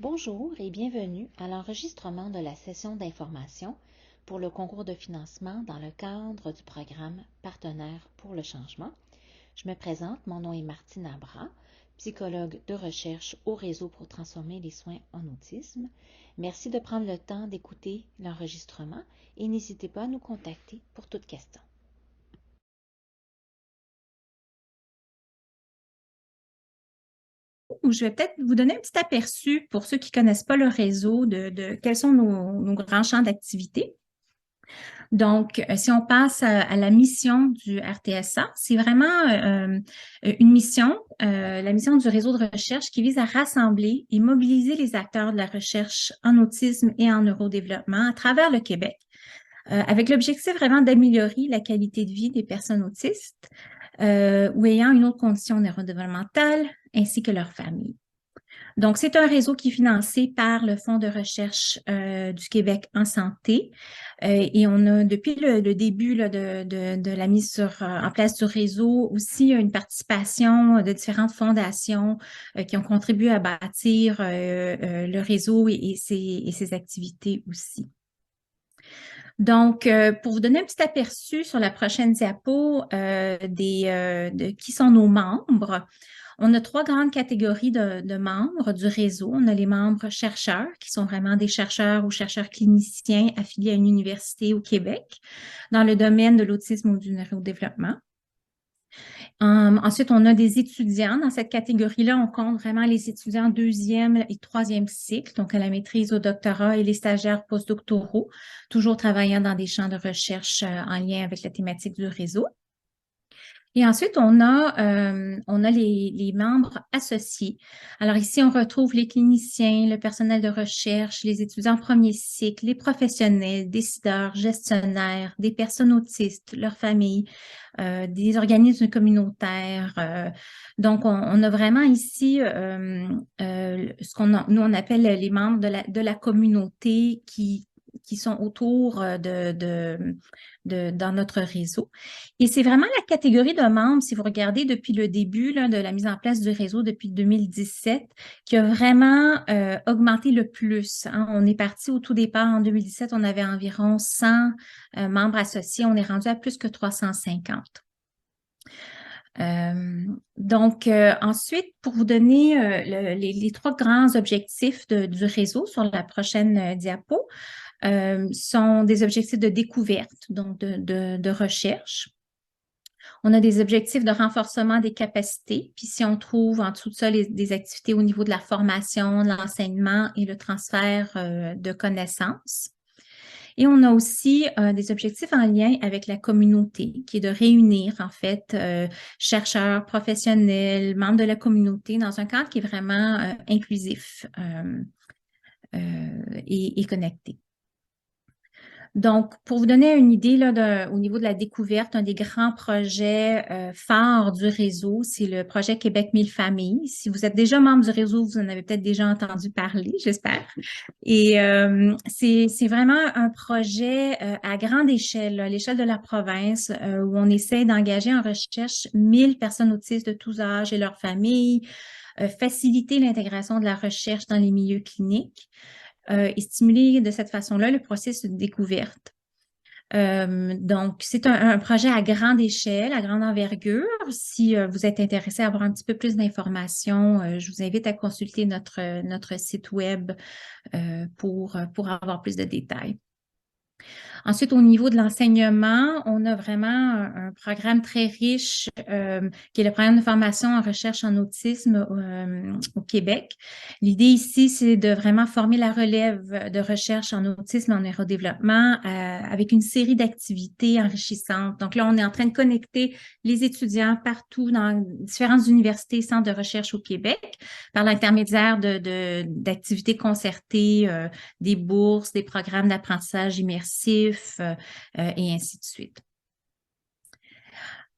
Bonjour et bienvenue à l'enregistrement de la session d'information pour le concours de financement dans le cadre du programme Partenaires pour le changement. Je me présente, mon nom est Martine Abra, psychologue de recherche au Réseau pour transformer les soins en autisme. Merci de prendre le temps d'écouter l'enregistrement et n'hésitez pas à nous contacter pour toute question. Où je vais peut-être vous donner un petit aperçu pour ceux qui ne connaissent pas le réseau de quels sont nos grands champs d'activité. Donc, si on passe à la mission du RTSA, c'est vraiment une mission, la mission du réseau de recherche qui vise à rassembler et mobiliser les acteurs de la recherche en autisme et en neurodéveloppement à travers le Québec, avec l'objectif vraiment d'améliorer la qualité de vie des personnes autistes ou ayant une autre condition neurodéveloppementale ainsi que leur famille. Donc, c'est un réseau qui est financé par le Fonds de recherche du Québec en santé. Et on a, depuis le début là, de la mise en place du réseau, aussi une participation de différentes fondations qui ont contribué à bâtir le réseau et ses activités aussi. Donc, pour vous donner un petit aperçu sur la prochaine diapo de qui sont nos membres, on a trois grandes catégories de membres du réseau. On a les membres chercheurs, qui sont vraiment des chercheurs ou chercheurs cliniciens affiliés à une université au Québec dans le domaine de l'autisme ou du neurodéveloppement. Ensuite, on a des étudiants. Dans cette catégorie-là, on compte vraiment les étudiants deuxième et troisième cycle, donc à la maîtrise, au doctorat et les stagiaires postdoctoraux, toujours travaillant dans des champs de recherche en lien avec la thématique du réseau. Et ensuite, on a les membres associés. Alors ici, on retrouve les cliniciens, le personnel de recherche, les étudiants en premier cycle, les professionnels, décideurs, gestionnaires, des personnes autistes, leurs familles, des organismes communautaires. Donc, on a vraiment ici nous, on appelle les membres de la communauté qui sont autour dans notre réseau. Et c'est vraiment la catégorie de membres, si vous regardez depuis le début là, de la mise en place du réseau depuis 2017, qui a vraiment augmenté le plus. Hein. On est parti au tout départ en 2017, on avait environ 100 membres associés, on est rendu à plus que 350. Ensuite, pour vous donner les trois grands objectifs du réseau sur la prochaine diapo, sont des objectifs de découverte, donc de recherche. On a des objectifs de renforcement des capacités, puis si on trouve en dessous de ça des activités au niveau de la formation, de l'enseignement et le transfert de connaissances. Et on a aussi des objectifs en lien avec la communauté, qui est de réunir en fait chercheurs, professionnels, membres de la communauté dans un cadre qui est vraiment inclusif et connecté. Donc, pour vous donner une idée là, au niveau de la découverte, un des grands projets phares du réseau, c'est le projet Québec 1000 familles. Si vous êtes déjà membre du réseau, vous en avez peut-être déjà entendu parler, j'espère. Et c'est vraiment un projet à grande échelle, à l'échelle de la province, où on essaie d'engager en recherche 1000 personnes autistes de tous âges et leurs familles, faciliter l'intégration de la recherche dans les milieux cliniques et stimuler de cette façon-là le processus de découverte. Donc, c'est un projet à grande échelle, à grande envergure. Si vous êtes intéressé à avoir un petit peu plus d'informations, je vous invite à consulter notre site web pour avoir plus de détails. Ensuite, au niveau de l'enseignement, on a vraiment un programme très riche qui est le programme de formation en recherche en autisme au Québec. L'idée ici, c'est de vraiment former la relève de recherche en autisme et en neurodéveloppement avec une série d'activités enrichissantes. Donc là, on est en train de connecter les étudiants partout dans différentes universités et centres de recherche au Québec par l'intermédiaire d'activités concertées, des bourses, des programmes d'apprentissage immersif et ainsi de suite.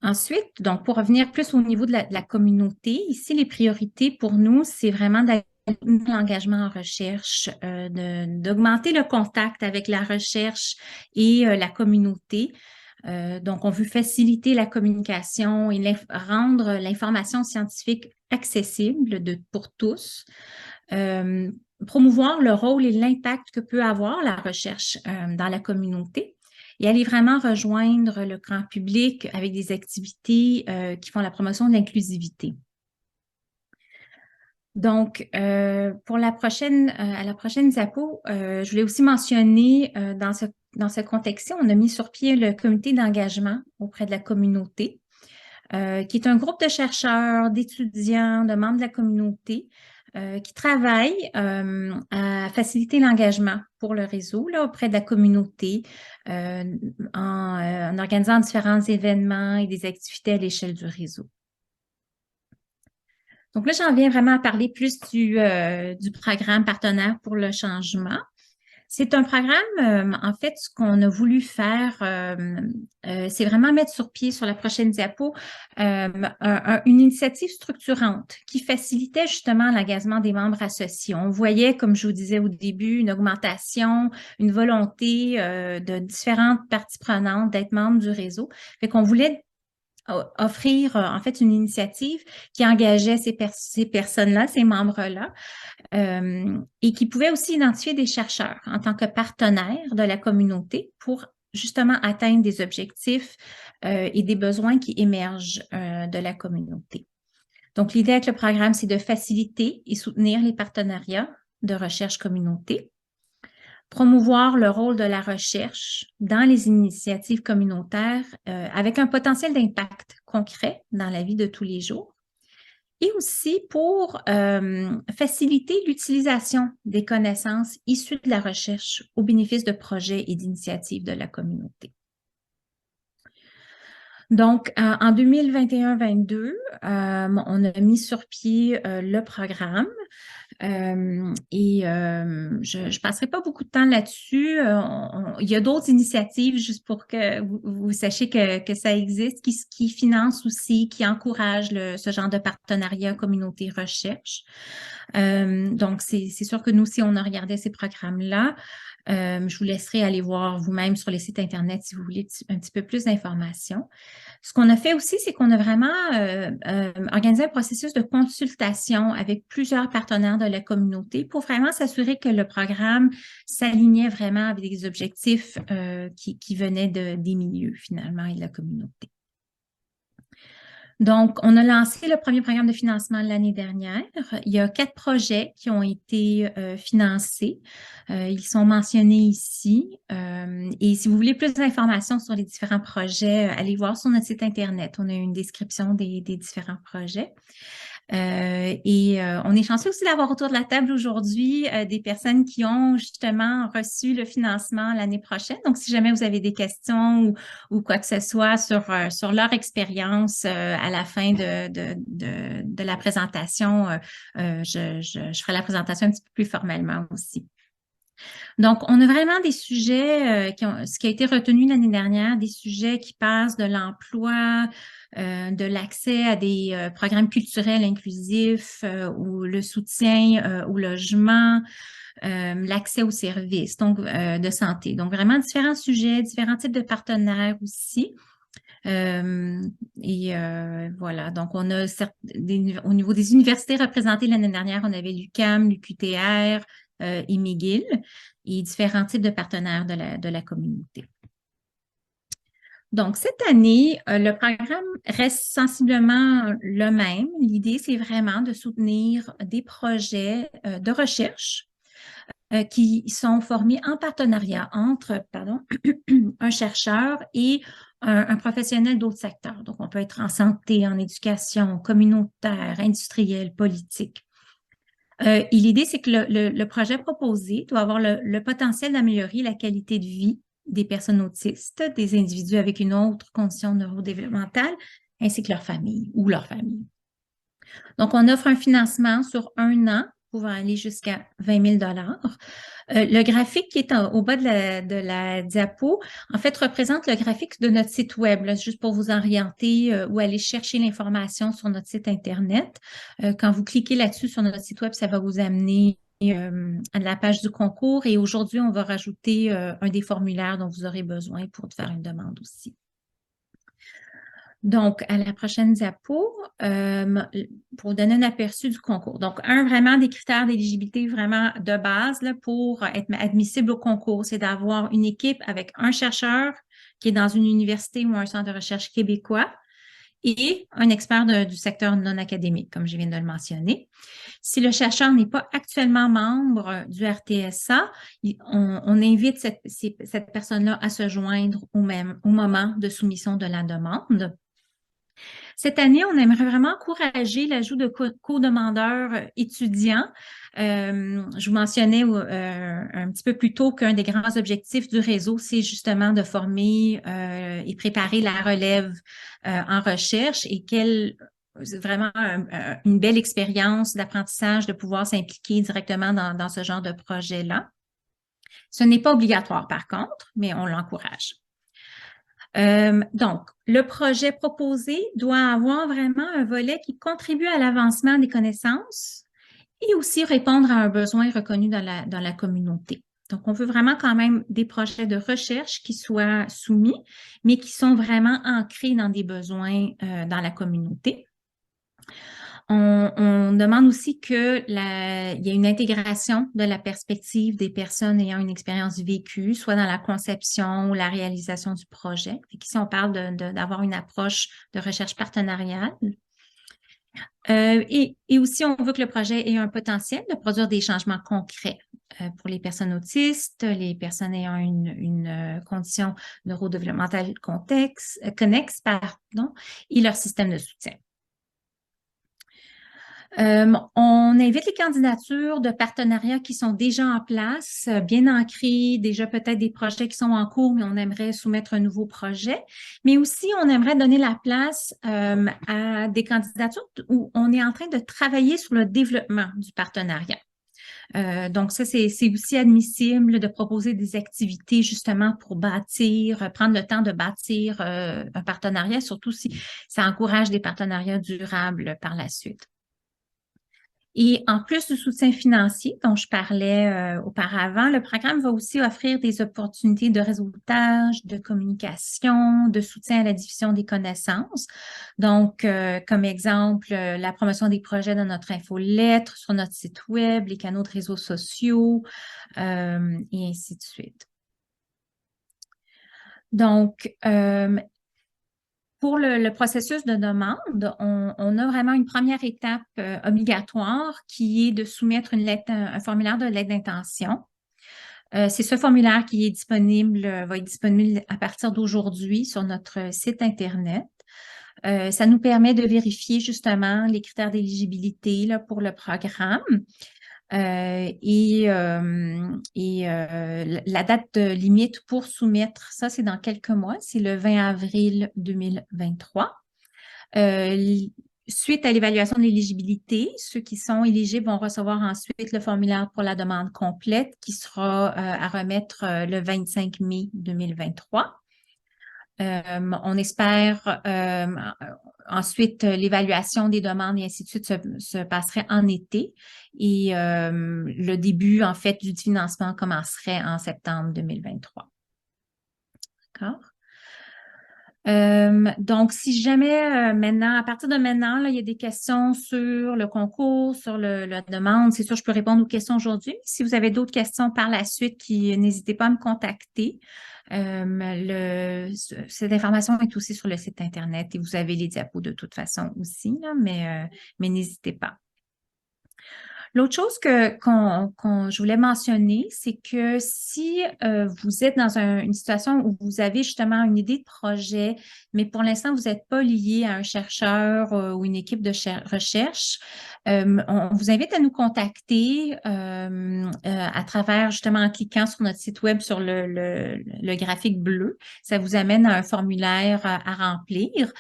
Ensuite, donc pour revenir plus au niveau de la communauté, ici les priorités pour nous, c'est vraiment l'engagement en recherche, d'augmenter le contact avec la recherche et la communauté. Donc, on veut faciliter la communication et rendre l'information scientifique accessible pour tous. promouvoir le rôle et l'impact que peut avoir la recherche dans la communauté et aller vraiment rejoindre le grand public avec des activités qui font la promotion de l'inclusivité. Donc, pour à la prochaine diapo, je voulais aussi mentionner dans ce contexte-ci, on a mis sur pied le comité d'engagement auprès de la communauté, qui est un groupe de chercheurs, d'étudiants, de membres de la communauté qui travaillent à faciliter l'engagement pour le réseau là, auprès de la communauté en organisant différents événements et des activités à l'échelle du réseau. Donc là, j'en viens vraiment à parler plus du programme partenaire pour le changement. C'est un programme, en fait, ce qu'on a voulu faire, c'est vraiment mettre sur pied sur la prochaine diapo une initiative structurante qui facilitait justement l'engagement des membres associés. On voyait, comme je vous disais au début, une augmentation, une volonté de différentes parties prenantes d'être membres du réseau. Fait qu'on voulait offrir en fait une initiative qui engageait ces personnes-là, ces membres-là, et qui pouvait aussi identifier des chercheurs en tant que partenaires de la communauté pour justement atteindre des objectifs et des besoins qui émergent de la communauté. Donc, l'idée avec le programme, c'est de faciliter et soutenir les partenariats de recherche communauté, promouvoir le rôle de la recherche dans les initiatives communautaires avec un potentiel d'impact concret dans la vie de tous les jours, et aussi pour faciliter l'utilisation des connaissances issues de la recherche au bénéfice de projets et d'initiatives de la communauté. Donc, en 2021-22, on a mis sur pied le programme et je ne passerai pas beaucoup de temps là-dessus. Il y a d'autres initiatives, juste pour que vous sachiez que ça existe, qui financent aussi, qui encouragent ce genre de partenariat communauté recherche. Donc, c'est sûr que nous aussi, on a regardé ces programmes-là. Je vous laisserai aller voir vous-même sur les sites Internet si vous voulez un petit peu plus d'informations. Ce qu'on a fait aussi, c'est qu'on a vraiment organisé un processus de consultation avec plusieurs partenaires de la communauté pour vraiment s'assurer que le programme s'alignait vraiment avec des objectifs qui venaient des milieux finalement et de la communauté. Donc, on a lancé le premier programme de financement l'année dernière. Il y a 4 projets qui ont été financés. Ils sont mentionnés ici. Et si vous voulez plus d'informations sur les différents projets, allez voir sur notre site Internet. On a une description des différents projets. On est chanceux aussi d'avoir autour de la table aujourd'hui des personnes qui ont justement reçu le financement l'année prochaine. Donc, si jamais vous avez des questions ou quoi que ce soit sur leur expérience à la fin de la présentation, je ferai la présentation un petit peu plus formellement aussi. Donc, on a vraiment des sujets ce qui a été retenu l'année dernière, des sujets qui passent de l'emploi, de l'accès à des programmes culturels inclusifs ou le soutien au logement, l'accès aux services donc de santé. Donc, vraiment différents sujets, différents types de partenaires aussi. Voilà, donc on a au niveau des universités représentées l'année dernière, on avait l'UQAM, l'UQTR et McGill et différents types de partenaires de la communauté. Donc, cette année, le programme reste sensiblement le même. L'idée, c'est vraiment de soutenir des projets de recherche qui sont formés en partenariat entre, un chercheur et un professionnel d'autres secteurs. Donc, on peut être en santé, en éducation, communautaire, industriel, politique. Et l'idée, c'est que le projet proposé doit avoir le potentiel d'améliorer la qualité de vie des personnes autistes, des individus avec une autre condition neurodéveloppementale, ainsi que leur famille ou leur famille. Donc, on offre un financement sur 1 an pouvant aller jusqu'à 20 000 Le graphique qui est au bas de la diapo, en fait, représente le graphique de notre site web, là, juste pour vous orienter ou aller chercher l'information sur notre site Internet. Quand vous cliquez là-dessus sur notre site web, ça va vous amener à la page du concours. Et aujourd'hui, on va rajouter un des formulaires dont vous aurez besoin pour faire une demande aussi. Donc, à la prochaine diapo, pour donner un aperçu du concours. Donc, vraiment des critères d'éligibilité vraiment de base là, pour être admissible au concours, c'est d'avoir une équipe avec un chercheur qui est dans une université ou un centre de recherche québécois et un expert du secteur non académique, comme je viens de le mentionner. Si le chercheur n'est pas actuellement membre du RTSA, on invite cette personne-là à se joindre au moment de soumission de la demande. Cette année, on aimerait vraiment encourager l'ajout de co-demandeurs étudiants. Je vous mentionnais un petit peu plus tôt qu'un des grands objectifs du réseau, c'est justement de former et préparer la relève en recherche et c'est vraiment une belle expérience d'apprentissage de pouvoir s'impliquer directement dans ce genre de projet-là. Ce n'est pas obligatoire par contre, mais on l'encourage. Donc, le projet proposé doit avoir vraiment un volet qui contribue à l'avancement des connaissances et aussi répondre à un besoin reconnu dans la communauté. Donc, on veut vraiment quand même des projets de recherche qui soient soumis, mais qui sont vraiment ancrés dans des besoins dans la communauté. On demande aussi qu'il y ait une intégration de la perspective des personnes ayant une expérience vécue, soit dans la conception ou la réalisation du projet. Ici, on parle d'avoir une approche de recherche partenariale. Et aussi, on veut que le projet ait un potentiel de produire des changements concrets pour les personnes autistes, les personnes ayant une condition neurodéveloppementale connexe, et leur système de soutien. On invite les candidatures de partenariats qui sont déjà en place, bien ancrés, déjà peut-être des projets qui sont en cours, mais on aimerait soumettre un nouveau projet. Mais aussi, on aimerait donner la place à des candidatures où on est en train de travailler sur le développement du partenariat. Donc ça, c'est aussi admissible de proposer des activités justement pour prendre le temps de bâtir un partenariat, surtout si ça encourage des partenariats durables par la suite. Et en plus du soutien financier dont je parlais auparavant, le programme va aussi offrir des opportunités de réseautage, de communication, de soutien à la diffusion des connaissances. Donc, comme exemple, la promotion des projets dans notre infolettre, sur notre site web, les canaux de réseaux sociaux, et ainsi de suite. Donc, pour le processus de demande, on a vraiment une première étape obligatoire qui est de soumettre un formulaire de lettre d'intention. C'est ce formulaire qui est va être disponible à partir d'aujourd'hui sur notre site Internet. Ça nous permet de vérifier justement les critères d'éligibilité pour le programme. La date limite pour soumettre, ça, c'est dans quelques mois, c'est le 20 avril 2023. Suite à l'évaluation de l'éligibilité, ceux qui sont éligibles vont recevoir ensuite le formulaire pour la demande complète qui sera à remettre le 25 mai 2023. On espère ensuite l'évaluation des demandes et ainsi de suite se passerait en été et le début en fait du financement commencerait en septembre 2023. D'accord? Donc, si jamais maintenant, à partir de maintenant, là, il y a des questions sur le concours, sur la demande, c'est sûr, je peux répondre aux questions aujourd'hui. Si vous avez d'autres questions par la suite, n'hésitez pas à me contacter. Cette information est aussi sur le site Internet et vous avez les diapos de toute façon aussi, là, mais n'hésitez pas. L'autre chose que je voulais mentionner, c'est que si vous êtes dans une situation où vous avez justement une idée de projet, mais pour l'instant, vous n'êtes pas lié à un chercheur ou une équipe de recherche, on vous invite à nous contacter à travers justement en cliquant sur notre site web sur le graphique bleu. Ça vous amène à un formulaire à remplir.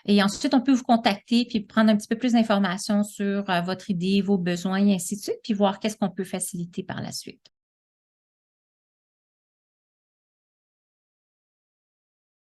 Et ensuite, on peut vous contacter puis prendre un petit peu plus d'informations sur votre idée, vos besoins et ainsi de suite, puis voir qu'est-ce qu'on peut faciliter par la suite.